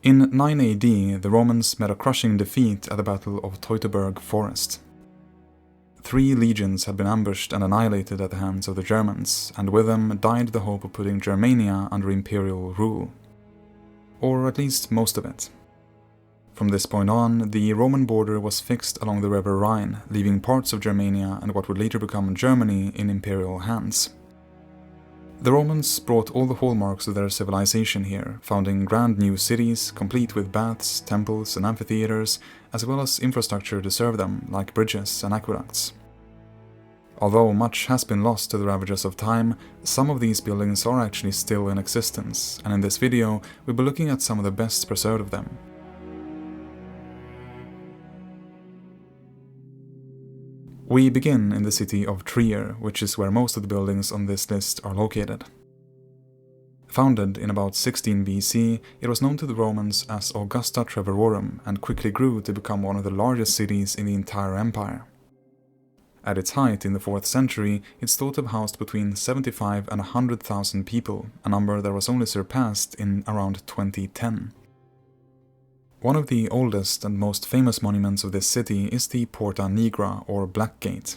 In 9 AD, the Romans met a crushing defeat at the Battle of Teutoburg Forest. 3 legions had been ambushed and annihilated at the hands of the Germans, and with them died the hope of putting Germania under imperial rule. Or at least most of it. From this point on, the Roman border was fixed along the river Rhine, leaving parts of Germania and what would later become Germany in imperial hands. The Romans brought all the hallmarks of their civilization here, founding grand new cities, complete with baths, temples and amphitheaters, as well as infrastructure to serve them, like bridges and aqueducts. Although much has been lost to the ravages of time, some of these buildings are actually still in existence, and in this video we'll be looking at some of the best preserved of them. We begin in the city of Trier, which is where most of the buildings on this list are located. Founded in about 16 BC, it was known to the Romans as Augusta Treverorum and quickly grew to become one of the largest cities in the entire empire. At its height in the 4th century, it's thought to have housed between 75 and 100,000 people, a number that was only surpassed in around 2010. One of the oldest and most famous monuments of this city is the Porta Nigra, or Black Gate.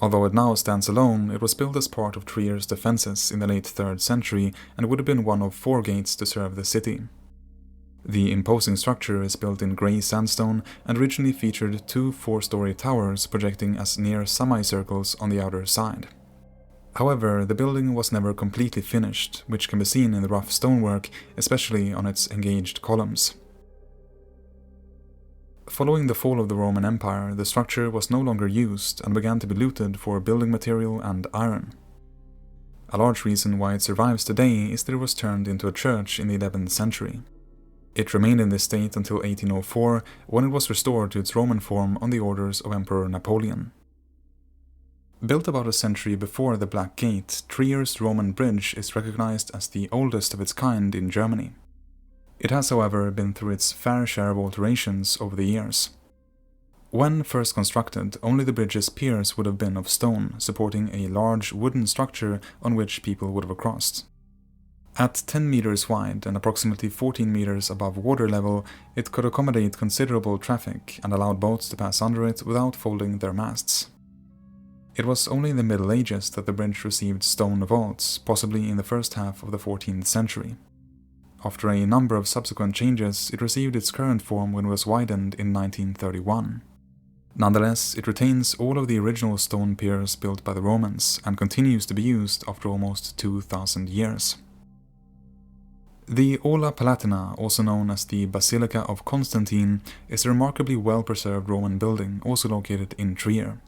Although it now stands alone, it was built as part of Trier's defenses in the late 3rd century and would have been one of 4 gates to serve the city. The imposing structure is built in grey sandstone and originally featured 2 4-story towers projecting as near semicircles on the outer side. However, the building was never completely finished, which can be seen in the rough stonework, especially on its engaged columns. Following the fall of the Roman Empire, the structure was no longer used and began to be looted for building material and iron. A large reason why it survives today is that it was turned into a church in the 11th century. It remained in this state until 1804, when it was restored to its Roman form on the orders of Emperor Napoleon. Built about a century before the Black Gate, Trier's Roman bridge is recognized as the oldest of its kind in Germany. It has, however, been through its fair share of alterations over the years. When first constructed, only the bridge's piers would have been of stone, supporting a large wooden structure on which people would have crossed. At 10 meters wide and approximately 14 meters above water level, it could accommodate considerable traffic and allowed boats to pass under it without folding their masts. It was only in the Middle Ages that the bridge received stone vaults, possibly in the first half of the 14th century. After a number of subsequent changes, it received its current form when it was widened in 1931. Nonetheless, it retains all of the original stone piers built by the Romans and continues to be used after almost 2,000 years. The Oola Palatina, also known as the Basilica of Constantine, is a remarkably well-preserved Roman building also located in Trier.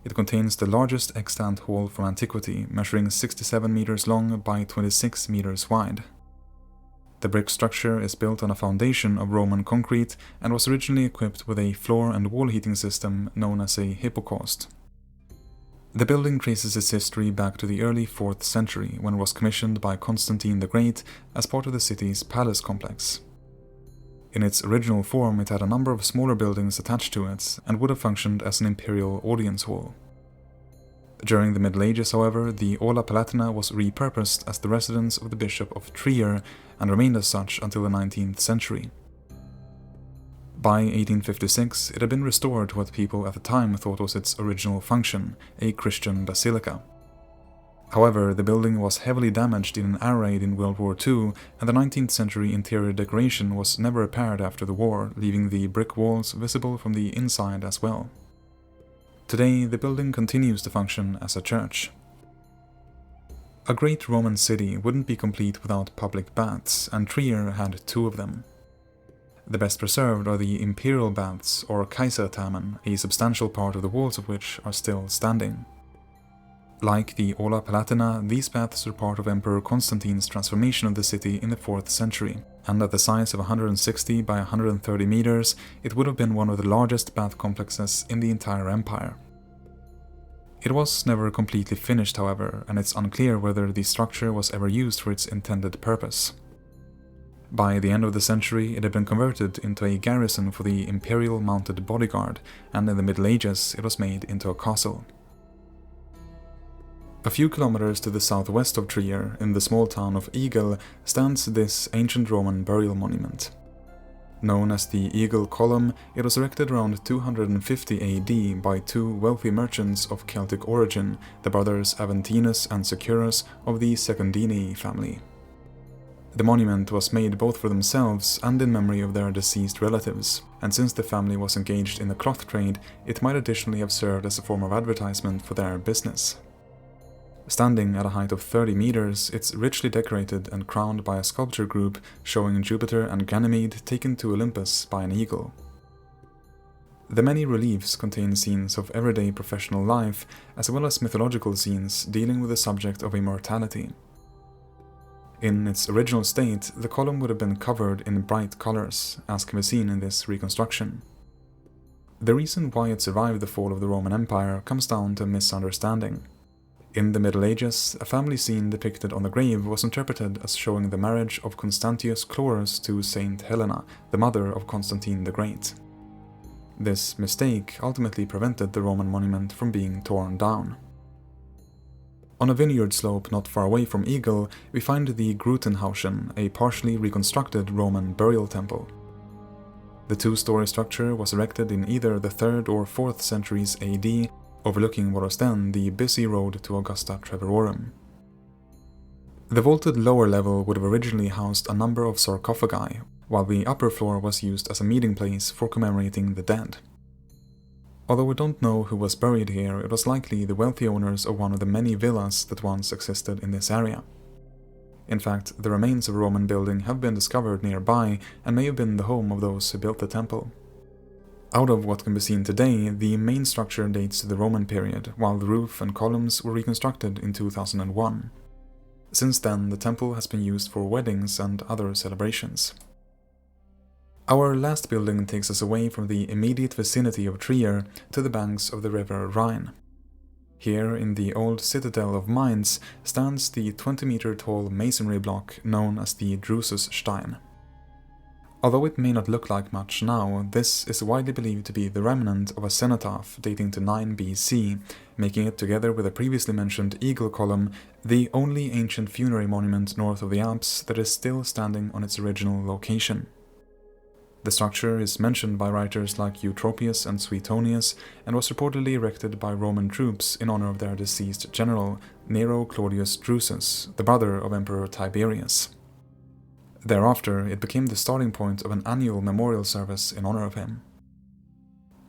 It contains the largest extant hall from antiquity, measuring 67 meters long by 26 meters wide. The brick structure is built on a foundation of Roman concrete and was originally equipped with a floor and wall heating system known as a hypocaust. The building traces its history back to the early 4th century, when it was commissioned by Constantine the Great as part of the city's palace complex. In its original form, it had a number of smaller buildings attached to it and would have functioned as an imperial audience hall. During the Middle Ages, however, the Oola Palatina was repurposed as the residence of the Bishop of Trier and remained as such until the 19th century. By 1856, it had been restored to what people at the time thought was its original function, a Christian basilica. However, the building was heavily damaged in an air raid in World War II, and the 19th century interior decoration was never repaired after the war, leaving the brick walls visible from the inside as well. Today, the building continues to function as a church. A great Roman city wouldn't be complete without public baths, and Trier had 2 of them. The best preserved are the Imperial Baths, or Kaiserthermen, a substantial part of the walls of which are still standing. Like the Oola Palatina, these baths are part of Emperor Constantine's transformation of the city in the 4th century, and at the size of 160 by 130 meters, it would have been one of the largest bath complexes in the entire empire. It was never completely finished, however, and it's unclear whether the structure was ever used for its intended purpose. By the end of the century, it had been converted into a garrison for the Imperial Mounted Bodyguard, and in the Middle Ages it was made into a castle. A few kilometers to the southwest of Trier, in the small town of Eagle, stands this ancient Roman burial monument. Known as the Eagle Column, it was erected around 250 AD by two wealthy merchants of Celtic origin, the brothers Aventinus and Securus of the Secundini family. The monument was made both for themselves and in memory of their deceased relatives, and since the family was engaged in the cloth trade, it might additionally have served as a form of advertisement for their business. Standing at a height of 30 meters, it's richly decorated and crowned by a sculpture group showing Jupiter and Ganymede taken to Olympus by an eagle. The many reliefs contain scenes of everyday professional life, as well as mythological scenes dealing with the subject of immortality. In its original state, the column would have been covered in bright colors, as can be seen in this reconstruction. The reason why it survived the fall of the Roman Empire comes down to a misunderstanding. In the Middle Ages, a family scene depicted on the grave was interpreted as showing the marriage of Constantius Chlorus to Saint Helena, the mother of Constantine the Great. This mistake ultimately prevented the Roman monument from being torn down. On a vineyard slope not far away from Eagle, we find the Grutenhausen, a partially reconstructed Roman burial temple. The two-story structure was erected in either the 3rd or 4th centuries AD, overlooking what was then the busy road to Augusta Treverorum. The vaulted lower level would have originally housed a number of sarcophagi, while the upper floor was used as a meeting place for commemorating the dead. Although we don't know who was buried here, it was likely the wealthy owners of one of the many villas that once existed in this area. In fact, the remains of a Roman building have been discovered nearby and may have been the home of those who built the temple. Out of what can be seen today, the main structure dates to the Roman period, while the roof and columns were reconstructed in 2001. Since then, the temple has been used for weddings and other celebrations. Our last building takes us away from the immediate vicinity of Trier to the banks of the river Rhine. Here, in the old citadel of Mainz, stands the 20-meter-tall masonry block known as the Drususstein. Although it may not look like much now, this is widely believed to be the remnant of a cenotaph dating to 9 BC, making it, together with the previously mentioned Eagle Column, the only ancient funerary monument north of the Alps that is still standing on its original location. The structure is mentioned by writers like Eutropius and Suetonius, and was reportedly erected by Roman troops in honor of their deceased general, Nero Claudius Drusus, the brother of Emperor Tiberius. Thereafter, it became the starting point of an annual memorial service in honor of him.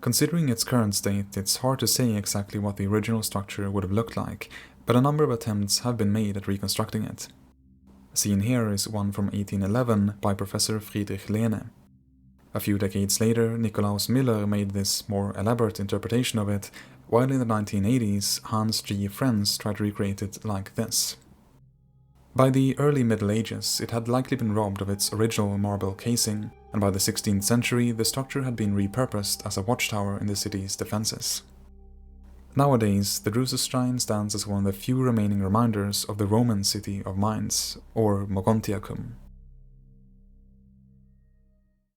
Considering its current state, it's hard to say exactly what the original structure would have looked like, but a number of attempts have been made at reconstructing it. Seen here is one from 1811 by Professor Friedrich Lehne. A few decades later, Nikolaus Miller made this more elaborate interpretation of it, while in the 1980s, Hans G. Frenz tried to recreate it like this. By the early Middle Ages, it had likely been robbed of its original marble casing, and by the 16th century, the structure had been repurposed as a watchtower in the city's defenses. Nowadays, the Drususstein stands as one of the few remaining reminders of the Roman city of Mainz, or Mogontiacum.